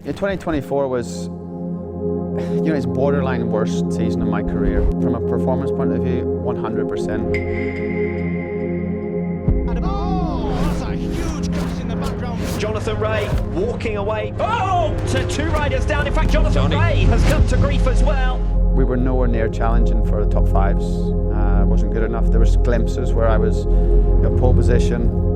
Yeah, 2024 was, it's borderline worst season of my career. From a performance point of view, 100%. That's a huge crash in the background. Jonathan Ray walking away. Oh, to two riders down. In fact, Jonathan Ray has come to grief as well. We were nowhere near challenging for the top fives. Wasn't good enough. There was glimpses where I was pole position.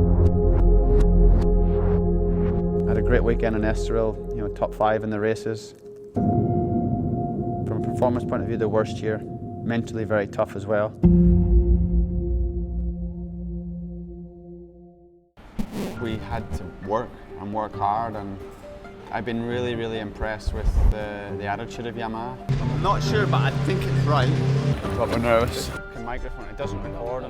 Had a great weekend in Estoril, top 5 in the races. From a performance point of view, the worst year. Mentally very tough as well. We had to work hard, and I've been really, really impressed with the attitude of Yamaha. I'm not sure, but I think it's right. But we're nervous. The microphone, it doesn't record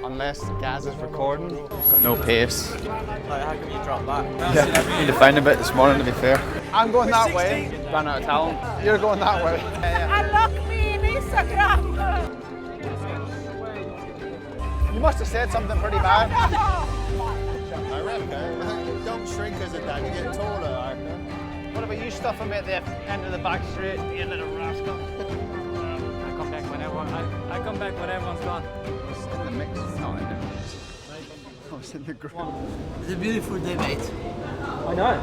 unless Gaz is recording. Got no pace. How come you drop that? Yeah, need to find a bit this morning, to be fair. I'm going that way. Ran out of talent. You're going that way. Unlock me in Instagram. You must have said something pretty bad. I reckon. Don't shrink as a dad, you get taller, aren't you? What about you stuffing me at the end of the back straight, you little rascal? I come back when everyone's gone. It's in the mix. No, I didn't. I was in the group. It's a beautiful day, mate. I know.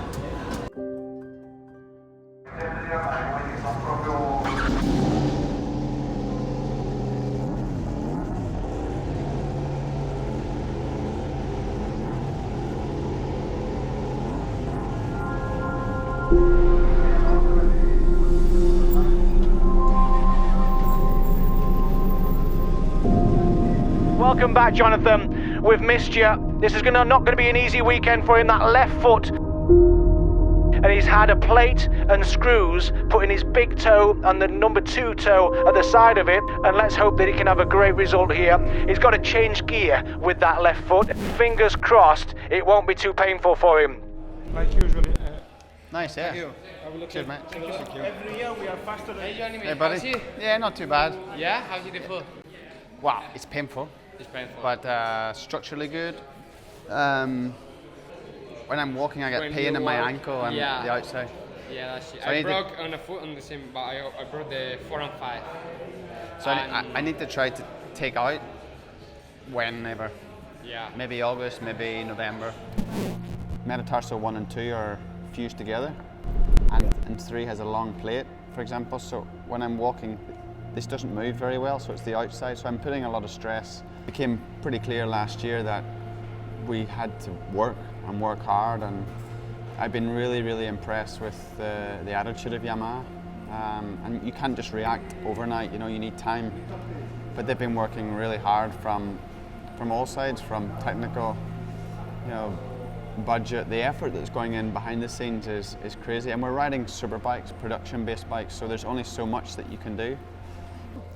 Welcome back, Jonathan. We've missed you. This is not going to be an easy weekend for him. That left foot, and he's had a plate and screws put in his big toe and the number 2 toe at the side of it. And let's hope that he can have a great result here. He's got to change gear with that left foot. Fingers crossed, it won't be too painful for him. Like usually. Nice, yeah. Thank you. I will look Cheers, mate. Thank you. Every year we are faster than Hey, buddy. Yeah, not too bad. Yeah? How did it feel? Wow, it's painful. It's painful. But structurally good. When I'm walking, I get When pain you in my walk, ankle and yeah. the outside. Yeah, that's it. So I I need to- broke on a foot on the same, but I broke the 4 and 5. So I need to try to take out whenever. Yeah. Maybe August, maybe November. Metatarsal 1 and 2 are fused together, and 3 has a long plate, for example. So when I'm walking, this doesn't move very well, so it's the outside. So I'm putting a lot of stress. It became pretty clear last year that we had to work hard, and I've been really, really impressed with the attitude of Yamaha. And you can't just react overnight, you need time. But they've been working really hard from all sides, from technical, budget. The effort that's going in behind the scenes is crazy. And we're riding super bikes, production-based bikes, so there's only so much that you can do.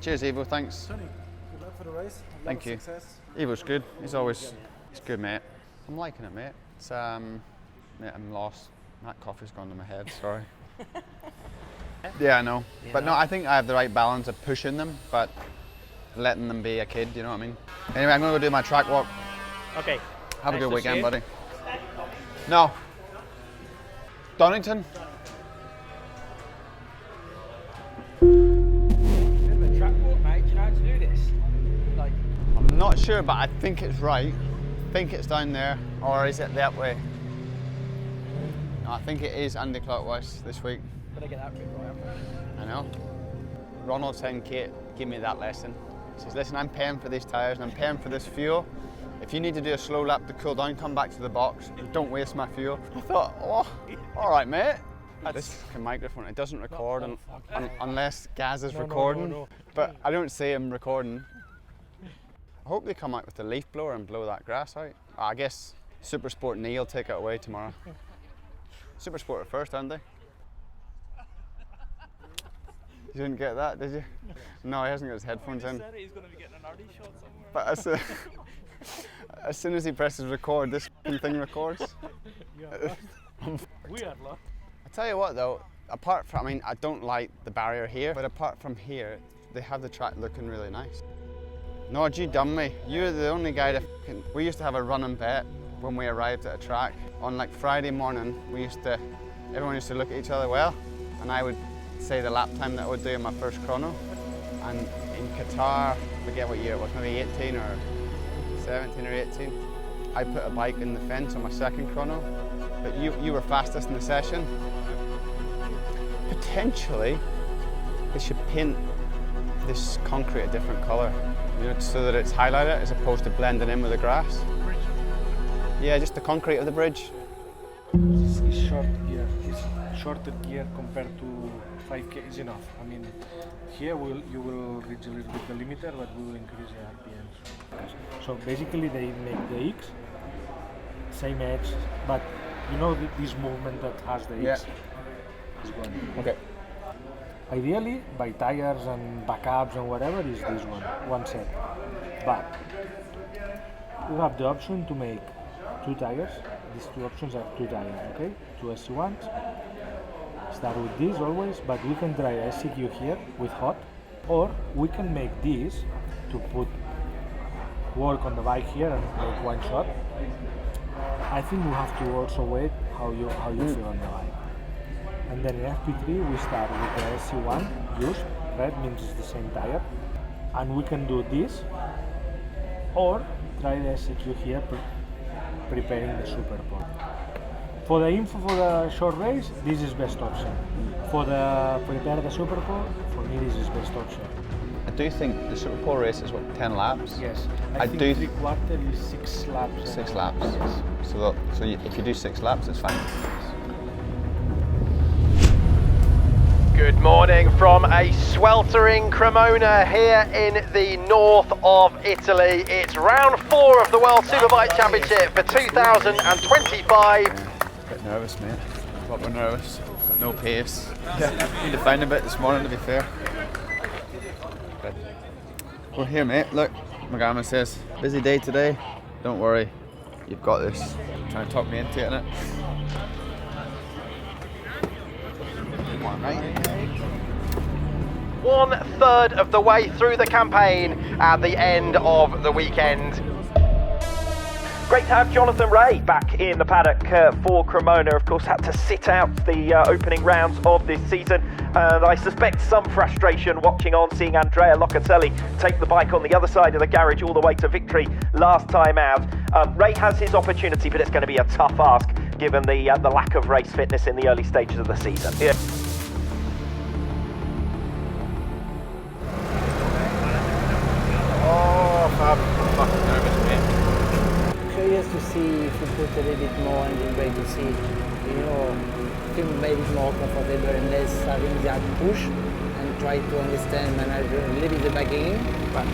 Cheers, Evo, thanks. Tony, good luck for the race. Thank you. Success. Evo's good. He's good, mate. I'm liking it, mate. It's mate, I'm lost. That coffee's gone to my head. Sorry. Yeah, I know. But no, I think I have the right balance of pushing them, but letting them be a kid. You know what I mean? Anyway, I'm gonna go do my track walk. Okay. Have a Nice good to weekend, see you. buddy. No. Donington. Bit of a track walk, mate. Do you know how to do this? Like, I'm not sure, but I think it's right. I think it's down there, or is it that way? No, I think it is anti-clockwise this week. better get that bit right. I know. Ronald sent Kate, give me that lesson. He says, listen, I'm paying for these tyres and I'm paying for this fuel. If you need to do a slow lap to cool down, come back to the box and don't waste my fuel. I thought, oh, all right, mate. This fucking microphone, it doesn't record unless Gaz is recording. no. But I don't see him recording. I hope they come out with a leaf blower and blow that grass out. I guess Supersport Neil will take it away tomorrow. Supersport are first, aren't they? You didn't get that, did you? No, he hasn't got his headphones in. He's going to be getting an RD shot somewhere. But as soon as he presses record, this thing records. We had luck. I tell you what though, apart from, I don't like the barrier here, but apart from here, they have the track looking really nice. No, you done me. You're the only guy that we used to have a run and bet when we arrived at a track. On like Friday morning, we used to everyone used to look at each other well, and I would say the lap time that I would do in my first chrono. And in Qatar, I forget what year it was, maybe 18 or 17 or 18, I put a bike in the fence on my second chrono, but you were fastest in the session. Potentially, they should paint this concrete a different colour, you know, so that it's highlighted as opposed to blending in with the grass. Yeah, just the concrete of the bridge. It's short gear. It's shorter gear compared to 5K is enough. I mean, here you will reach a little bit the limiter, but we will increase the RPMs. So basically, they make the X, same edge, but you know this movement that has the X is gone. Okay. Ideally, by tires and backups and whatever, is this one set. But you have the option to make 2 tires. These 2 options are 2 tires, okay? 2 SC1s. Start with this always, but we can try SCQ here with hot, or we can make this to put work on the bike here and make one shot. I think we have to also wait how you feel on the bike. And then in FP3 we start with the SC1 used, red means it's the same tire, and we can do this, or try the SCQ here preparing the super port. For the info for the short race, this is best option. For the prepare the super port, for me this is best option. I do think the Super Pole race is what, 10 laps? Yes. I think do 3/4 is 6 laps. 6 laps. So if you do 6 laps, it's fine. Good morning from a sweltering Cremona here in the north of Italy. It's round 4 of the World Superbike Championship for 2025. A bit nervous, mate. Proper nervous. Got no pace. Need to find a bit this morning, to be fair. But we're here, mate. Look, Magama says, busy day today. Don't worry, you've got this. Trying to talk me into it, innit? Come on, mate. 1/3 of the way through the campaign at the end of the weekend. Great to have Jonathan Rea back in the paddock for Cremona. Of course, had to sit out the opening rounds of this season, and I suspect some frustration watching on, seeing Andrea Locatelli take the bike on the other side of the garage all the way to victory last time out. Rea has his opportunity, but it's going to be a tough ask given the lack of race fitness in the early stages of the season. Yeah. Oh, I'm fucking nervous, mate. Curious to see if you put a little bit more engine brake to see, feel maybe more comfortable and less having that push, and try to understand, manage a little bit the backing. But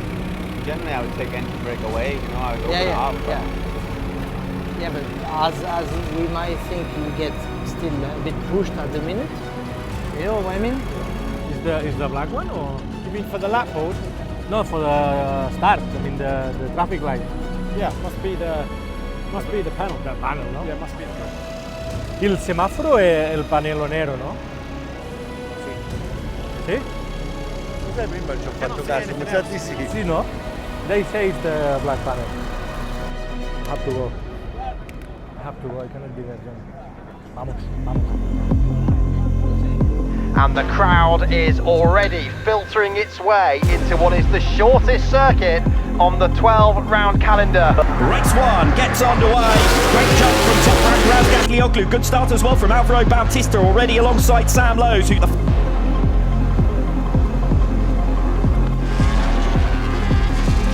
generally, I would take engine brake away, I would open it up. Yeah, but as we might think, you get still a bit pushed at the minute. You know what I mean? Is the black one, or? You mean for the lap board? No, for the start, I mean the traffic light. Yeah, must be the panel. The panel, no? Yeah, must be the panel. Il semaforo è il pannello nero, no? Sì? Cos'è prima ci ho fatto caso? Mi sa di sì. Sì, no? They say it's the black panel. I have to go. I cannot be there, John. Vamos. And the crowd is already filtering its way into what is the shortest circuit on the 12-round calendar. Race 1 gets underway. Great jump from top rank Razgatlioglu. Good start as well from Alvaro Bautista, already alongside Sam Lowes, who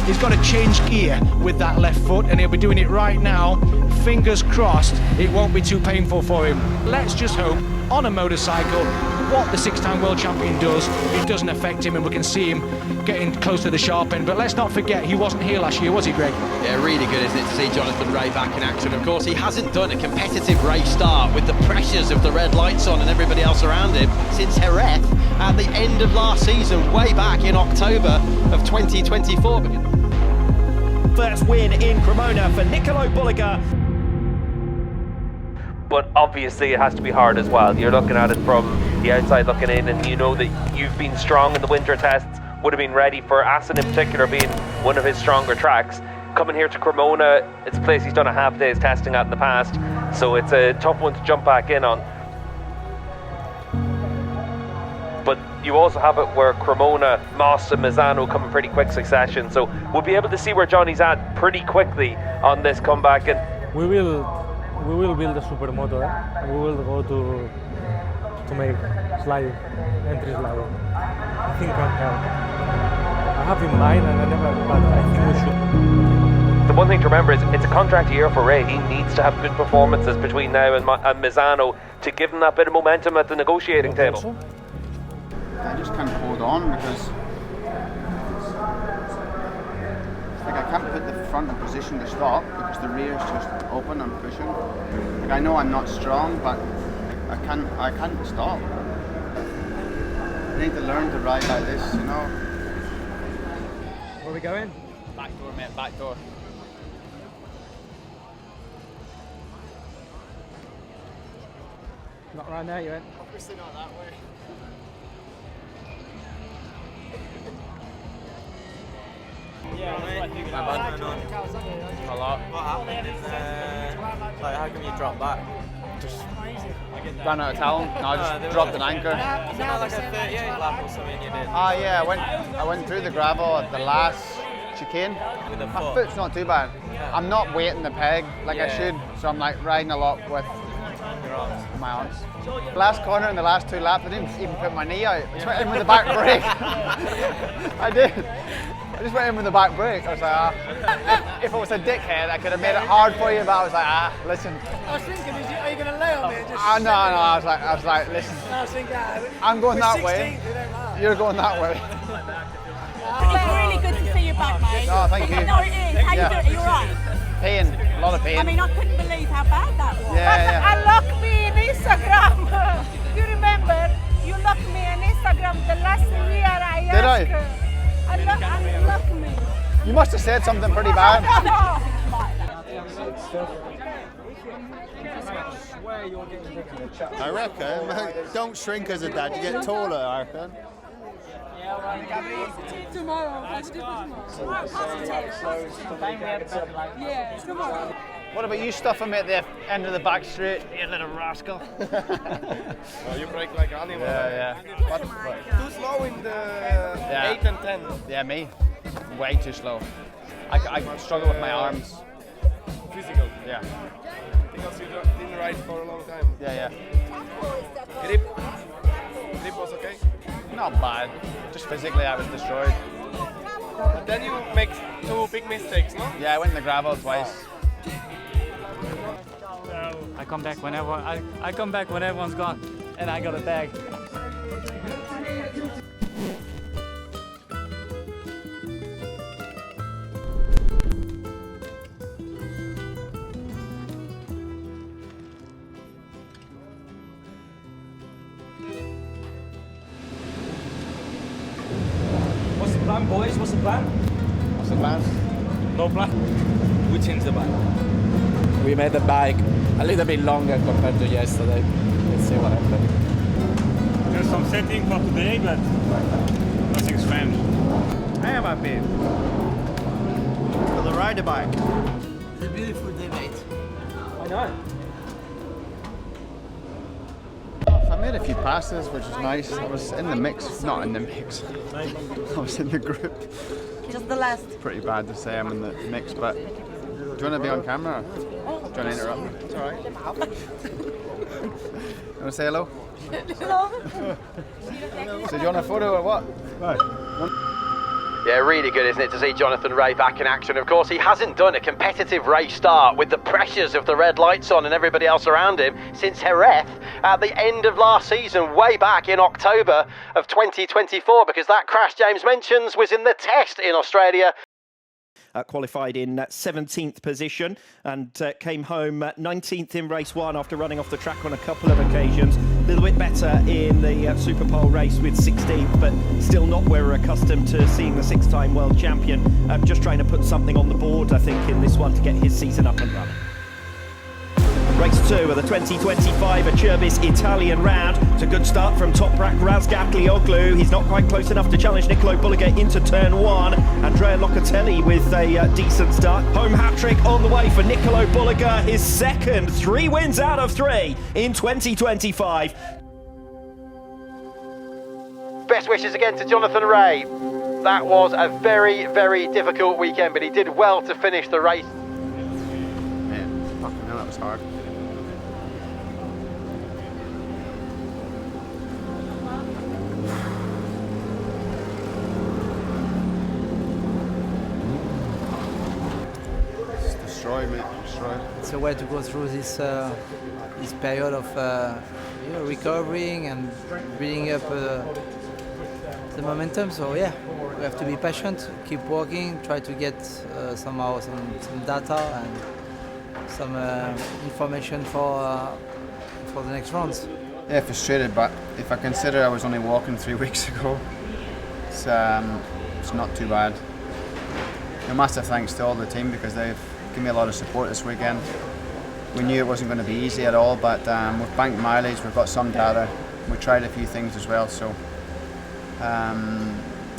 He's got to change gear with that left foot, and he'll be doing it right now. Fingers crossed it won't be too painful for him. Let's just hope on a motorcycle what the 6-time world champion does, it doesn't affect him, and we can see him getting close to the sharp end. But let's not forget, he wasn't here last year, was he, Greg? Yeah, really good, isn't it, to see Jonathan Rea back in action. Of course, he hasn't done a competitive race start with the pressures of the red lights on and everybody else around him since Jerez at the end of last season, way back in October of 2024. first win in Cremona for Nicolo Bulliger. But obviously it has to be hard as well. You're looking at it from the outside looking in, and you know that you've been strong in the winter tests, would have been ready for Assen in particular being one of his stronger tracks. Coming here to Cremona, it's a place he's done a half day's testing at in the past, so it's a tough one to jump back in on. but you also have it where Cremona, Moss and Misano come in pretty quick succession, so we'll be able to see where Johnny's at pretty quickly on this comeback. And we will build a supermoto, and we will go to make sliding, entry sliding. I think can help. I have in mind, and I never, but I think we should. The one thing to remember is it's a contract year for Ray. He needs to have good performances between now and Misano to give him that bit of momentum at the negotiating table. I just can't hold on because like I can't put the front in position to stop because the rear is just open and pushing. Like I know I'm not strong, but I can't stop. I need to learn to ride like this, you know. Where are we going? Back door, mate, back door. Not right now, you went. Obviously not that way. A lot. What happened in like how come you dropped back? Just ran out of talent. No, I just dropped an anchor. Was it not like a 38 lap or something you did? Ah, yeah, I went through the gravel at the last chicane. With the My foot? foot's not too bad. Yeah. I'm not weighting the peg like I should, so I'm like riding a lot with Your arms. my arms. Last corner in the last 2 laps, I didn't even put my knee out. I just went in with the back brake. I did. I just went in with the back brake. I was like, if I was a dickhead, I could have made it hard for you, but I was like, listen. I was thinking, are you going to lay on me? No, I was like, listen. I was thinking, I'm going that 16th, way. it don't matter. You're going that way. It's really good to see you back, mate. Oh, thank you. No, it is. How you doing? Are you alright? Pain, a lot of pain. I mean, I couldn't believe how bad that was. Yeah. Unlock me on Instagram. You remember? You locked me on Instagram the last year I Did asked. I? Unlock me. You must have said something pretty bad. I reckon. Don't shrink as a dad, you get taller, I reckon. Tomorrow. Yeah, tomorrow. What about you stuffing me at the end of the back straight, you little rascal? You brake like an animal. Yeah. Too slow in the 8 and 10. Yeah, me. Way too slow. I struggle with my arms. Physical. Yeah. Because you didn't ride for a long time. Yeah. Grip was okay? Not bad. Just physically I was destroyed. But then you make 2 big mistakes, no? Yeah, I went in the gravel twice. I come back whenever I come back when everyone's gone, and I got a bag. What's the plan, boys? What's the plan? What's the plan? No plan. We changed the bike. We made the bike a little bit longer compared to yesterday. Let's see what happens. There's some setting for today, but nothing strange. I am happy for the rider bike. It's a beautiful day, mate. I know. I made a few passes, which was nice. I was in the mix, not in the mix. I was in the group. Just the last. Pretty bad to say I'm in the mix, but do you want to be on camera? Do you want to interrupt? It's alright. You want to say hello? Hello. So do you want a photo or what? Yeah, really good, isn't it, to see Jonathan Rea back in action. Of course, he hasn't done a competitive race start with the pressures of the red lights on and everybody else around him since Jerez at the end of last season, way back in October of 2024, because that crash James mentions was in the test in Australia. Qualified in 17th position and came home 19th in race 1 after running off the track on a couple of occasions. A little bit better in the Super Pole race with 16th, but still not where we're accustomed to seeing the 6-time world champion. Just trying to put something on the board, I think, in this one to get his season up and running. Race 2 of the 2025 Acerbis Italian round. It's a good start from Toprak Razgatlioglu. He's not quite close enough to challenge Nicolo Bulliger into turn 1. Andrea Locatelli with a decent start. Home hat-trick on the way for Nicolo Bulliger. His second, 3 wins out of 3 in 2025. Best wishes again to Jonathan Ray. That was a very, very difficult weekend, but he did well to finish the race. Yeah, fucking hell, that was hard. It's destroyed, mate. Destroyed. It's a way to go through this this period of recovering and building up the momentum. So yeah, we have to be patient, keep working, try to get somehow some data and some information for the next rounds. Yeah, frustrated, but if I consider I was only walking 3 weeks ago, it's not too bad. A massive thanks to all the team because they've given me a lot of support this weekend. We knew it wasn't going to be easy at all, but with banked mileage, we've got some data. We tried a few things as well, so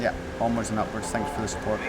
yeah, onwards and upwards. Thanks for the support.